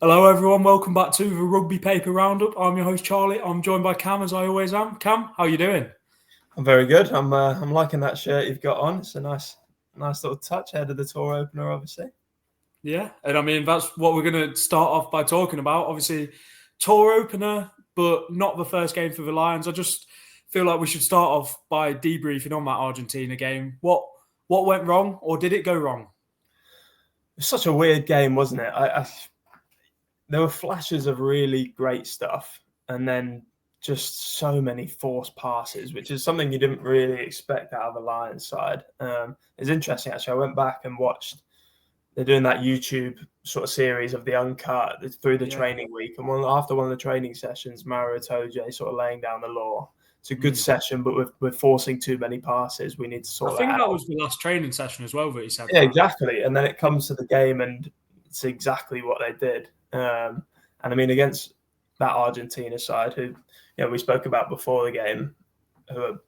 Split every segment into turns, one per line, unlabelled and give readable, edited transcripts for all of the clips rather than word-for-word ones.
Hello, everyone. Welcome back to the Rugby Paper Roundup. I'm your host, Charlie. I'm joined by Cam, as I always am. Cam, how are you doing?
I'm very good. I'm liking that shirt you've got on. It's a nice little touch ahead of the tour opener, obviously.
Yeah, and I mean, that's what we're going to start off by talking about. Obviously, tour opener, but not the first game for the Lions. I just feel like we should start off by debriefing on that Argentina game. What went wrong, or did it go wrong?
It's such a weird game, wasn't it? There were flashes of really great stuff, and then just so many forced passes, which is something you didn't really expect out of the Lions side. It's interesting, actually. I went back and watched. They're doing that YouTube sort of series of the uncut through the training week, and after one of the training sessions, Mario Toje sort of laying down the law. It's a good session, but we're forcing too many passes. We need to sort that out. I
think that was the last training session as well that he said.
Yeah, exactly. And then it comes to the game, and it's exactly what they did. And I mean, against that Argentina side, who we spoke about before the game, who are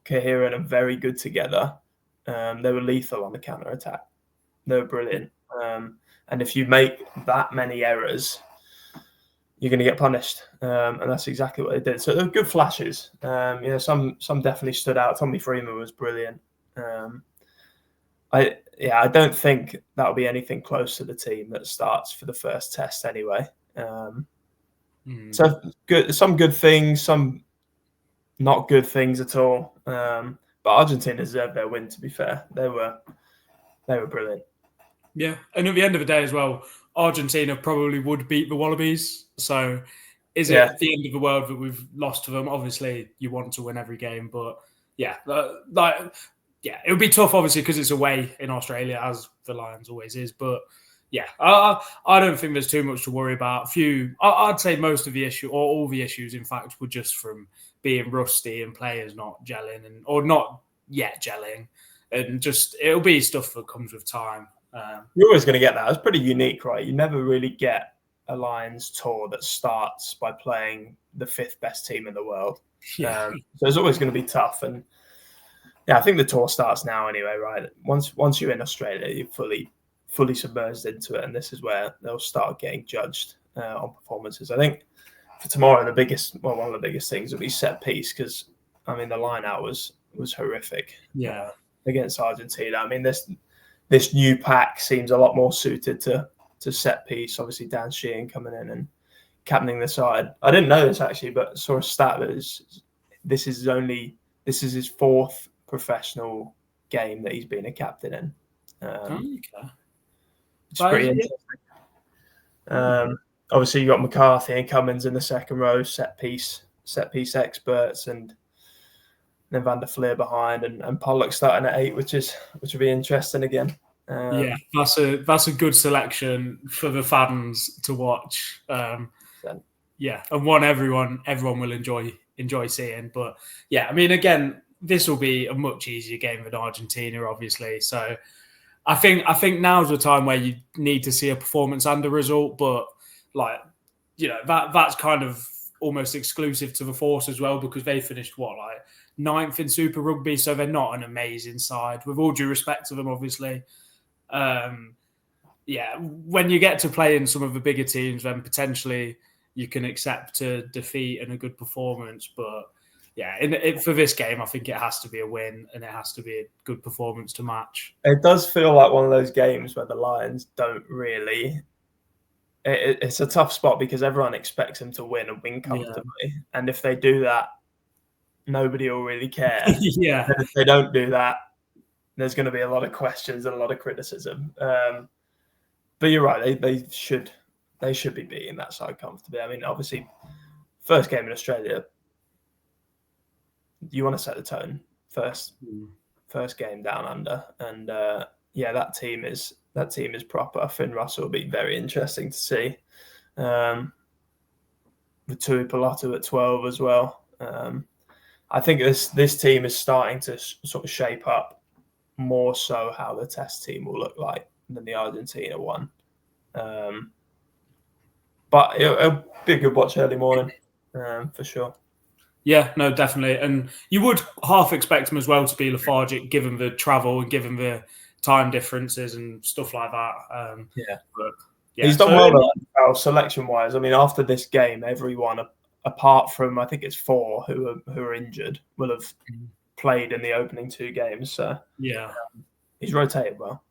coherent and very good together, they were lethal on the counter attack. They were brilliant. And if you make that many errors, you're going to get punished. And that's exactly what they did. So there were good flashes. Some definitely stood out. Tommy Freeman was brilliant. I don't think that'll be anything close to the team that starts for the first test anyway. So good, some good things, some not good things at all. But Argentina deserved their win, to be fair. They were brilliant.
Yeah, and at the end of the day as well, Argentina probably would beat the Wallabies. So is it the end of the world that we've lost to them? Obviously, you want to win every game, but it would be tough, obviously, because it's away in Australia, as the Lions always is. But yeah, I don't think there's too much to worry about. I'd say most of the issue, or all the issues, in fact, were just from being rusty and players not gelling or not yet gelling, and just it'll be stuff that comes with time.
You're always going to get that. It's pretty unique, right? You never really get a Lions tour that starts by playing the fifth best team in the world. So it's always going to be tough. And I think the tour starts now anyway, right? Once you're in Australia, you're fully submerged into it, and this is where they'll start getting judged on performances. I think for tomorrow, one of the biggest things will be set piece, because I mean the line out was horrific.
Yeah,
against Argentina. I mean this new pack seems a lot more suited to set piece. Obviously, Dan Sheehan coming in and captaining the side. I didn't know this actually, but saw a stat that this is his fourth professional game that he's been a captain in. It's pretty interesting. Obviously, you got McCarthy and Cummins in the second row, set piece experts, and then Van der Fleer behind, and Pollock starting at 8, which will be interesting again.
That's a good selection for the fans to watch. And one everyone will enjoy seeing. But yeah, I mean, again, this will be a much easier game than Argentina, obviously. So I think now's the time where you need to see a performance and a result. But that's kind of almost exclusive to the Force as well, because they finished 9th in Super Rugby, so they're not an amazing side, with all due respect to them, obviously. When you get to play in some of the bigger teams, then potentially you can accept a defeat and a good performance. But for this game, I think it has to be a win, and it has to be a good performance to match.
It does feel like one of those games where the Lions don't really... It's a tough spot, because everyone expects them to win and win comfortably. And if they do that, nobody will really care. And if they don't do that, there's going to be a lot of questions and a lot of criticism. But you're right; they should be beating that side comfortably. I mean, obviously, first game in Australia, you want to set the tone first game down under, and that team is proper. Finn Russell will be very interesting to see. With Tui Pilotu at 12 as well. I think this team is starting to sort of shape up more so how the test team will look like than the Argentina one. But it'll be a good watch early morning, for sure.
Yeah, no, definitely. And you would half expect them as well to be lethargic, given the travel and given the time differences and stuff like that. But
He's done well selection-wise. I mean, after this game, everyone apart from I think it's 4 who are injured will have played in the opening 2 games. So he's rotated well.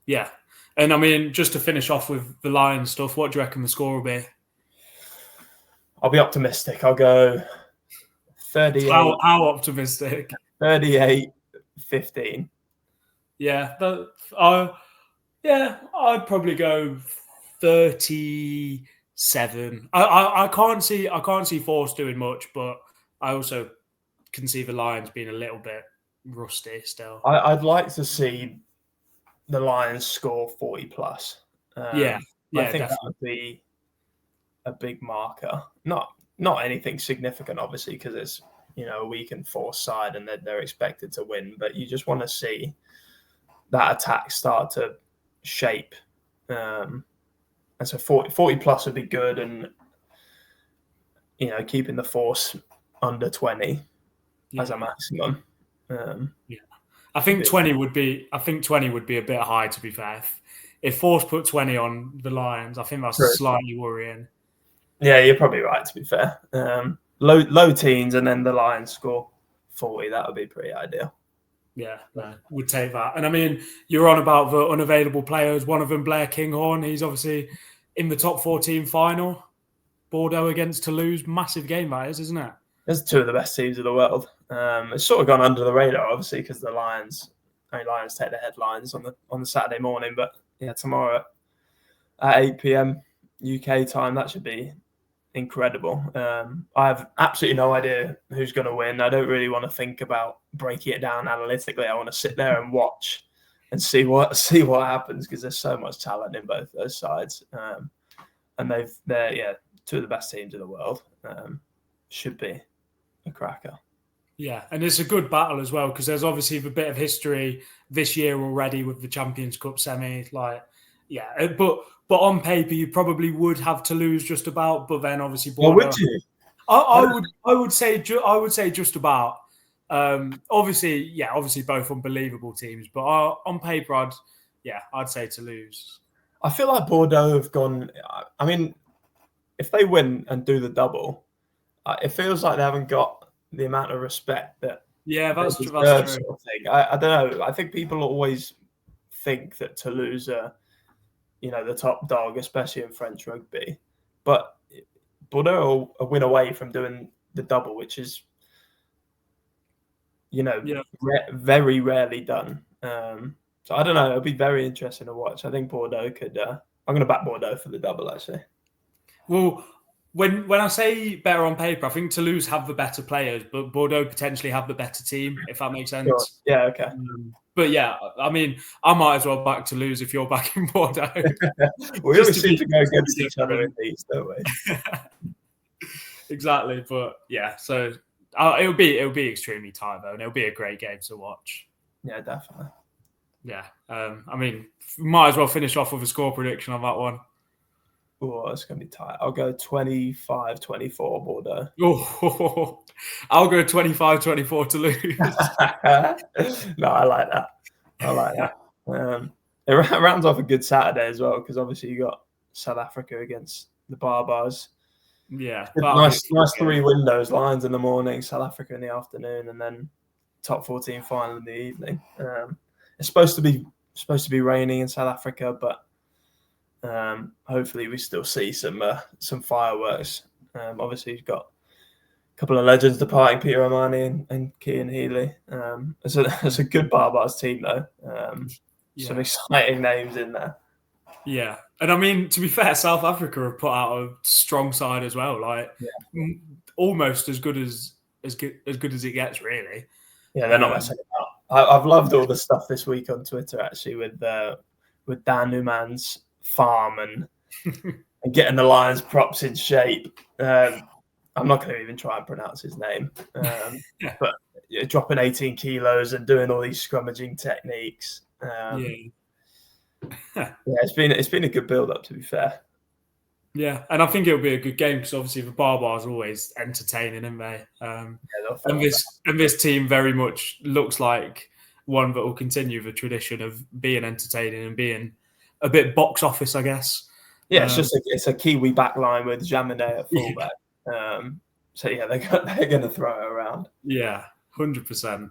Yeah, and I mean, just to finish off with the Lions stuff, what do you reckon the score will be?
I'll be optimistic. I'll go 38.
How optimistic?
38-15.
Yeah, I'd probably go 37. I can't see Force doing much, but I also can see the Lions being a little bit rusty still.
I'd like to see the Lions score 40 plus. I think definitely. That would be a big marker. Not anything significant, obviously, because it's a weakened Force side and they're expected to win. But you just want to see that attack start to shape. And so 40 plus would be good, and keeping the Force under 20 as a maximum.
I think 20 would be a bit high, to be fair. If Force put 20 on the Lions, I think that's slightly worrying.
Yeah, you're probably right, to be fair. Low teens, and then the Lions score 40. That would be pretty ideal.
Yeah, would take that. And I mean, you're on about the unavailable players. One of them, Blair Kinghorn, he's obviously in the top 14 final. Bordeaux against Toulouse, massive game that is, isn't it?
There's 2 of the best teams in the world. It's sort of gone under the radar, obviously, because the Lions take the headlines on the Saturday morning. But yeah, tomorrow at 8 p.m. UK time, that should be incredible. I have absolutely no idea who's going to win. I don't really want to think about breaking it down analytically. I want to sit there and watch and see what happens, because there's so much talent in both those sides. And they're 2 of the best teams in the world. Should be a cracker.
Yeah, and it's a good battle as well, because there's obviously a bit of history this year already with the Champions Cup semi. But on paper you probably would have Toulouse just about, but then obviously Bordeaux.
Well, would you?
I would say just about. Obviously both unbelievable teams, but on paper I'd say Toulouse.
I feel like Bordeaux have gone. I mean, if they win and do the double, it feels like they haven't got the amount of respect that.
Yeah, that's true.
Sort of thing. I don't know. I think people always think that Toulouse are, the top dog, especially in French rugby. But Bordeaux are a win away from doing the double, which is, very rarely done. So I don't know. It'll be very interesting to watch. I think Bordeaux could. I'm going to back Bordeaux for the double, actually.
Well, when I say better on paper, I think Toulouse have the better players, but Bordeaux potentially have the better team, if that makes sense.
Sure. Yeah, okay.
But yeah, I mean, I might as well back Toulouse if you're backing Bordeaux.
We always seem to go against each other in these, don't we?
Exactly, but yeah, so it'll be extremely tight though, and it'll be a great game to watch.
Yeah, definitely.
Yeah, I mean, might as well finish off with a score prediction on that one.
Oh, it's going to be tight. I'll go 25-24 Bordeaux.
Oh, I'll go 25-24 Toulouse.
No, I like that. It rounds off a good Saturday as well, because obviously you got South Africa against the Barbars.
Yeah,
nice 3 windows. Lions in the morning, South Africa in the afternoon, and then top 14 final in the evening. It's supposed to be raining in South Africa, but hopefully we still see some fireworks. Obviously you've got a couple of legends departing, Peter Omani and Cian Healy. It's a good Barbars team though. Some exciting names in there. Yeah,
and I mean, to be fair, South Africa have put out a strong side as well. Almost as good as it gets, really.
Yeah, they're not messing about. I've loved all the stuff this week on Twitter actually with Dan Newman's farm and getting the Lions props in shape. I'm not going to even try and pronounce his name, but dropping 18 kilos and doing all these scrummaging techniques. It's been a good build up, to be fair.
Yeah, and I think it'll be a good game because obviously the Barbars are always entertaining, aren't they? And this team very much looks like one that will continue the tradition of being entertaining and being a bit box office, I guess.
Yeah, it's a Kiwi back line with Jaminet at fullback. So yeah, they're going to throw it around.
Yeah, 100%.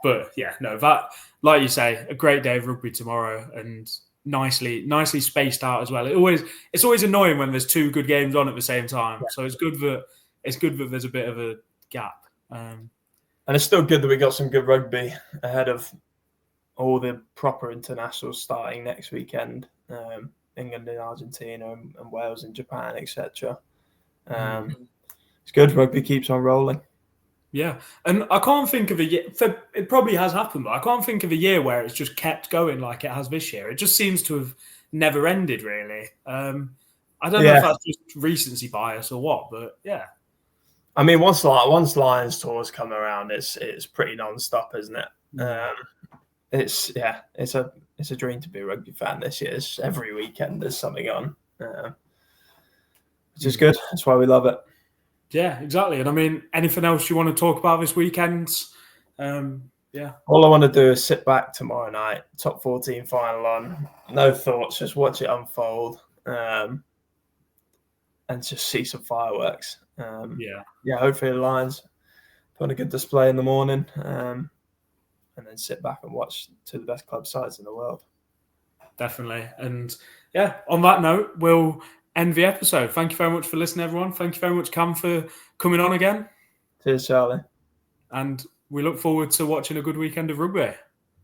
But yeah, no, that, like you say, a great day of rugby tomorrow, and nicely spaced out as well. It's always annoying when there's two good games on at the same time. Yeah. So it's good that there's a bit of a gap.
And it's still good that we got some good rugby ahead of all the proper internationals starting next weekend. England and Argentina and Wales and Japan, etc. It's good. Rugby keeps on rolling.
Yeah, and I can't think of a year. It probably has happened, but I can't think of a year where it's just kept going like it has this year. It just seems to have never ended, really. I don't know if that's just recency bias or what, but yeah.
I mean, once Lions tours come around, it's pretty non-stop, isn't it? It's a dream to be a rugby fan this year. It's every weekend there's something on, which is good. That's why we love it.
Yeah, exactly. And I mean, anything else you want to talk about this weekend? Yeah.
All I want to do is sit back tomorrow night, top 14 final on, no thoughts, just watch it unfold, and just see some fireworks. Hopefully the Lions put on a good display in the morning, and then sit back and watch two of the best club sides in the world.
Definitely. And yeah, on that note, we'll end the episode. Thank you very much for listening, everyone. Thank you very much, Cam, for coming on again.
Cheers, Charlie.
And we look forward to watching a good weekend of rugby.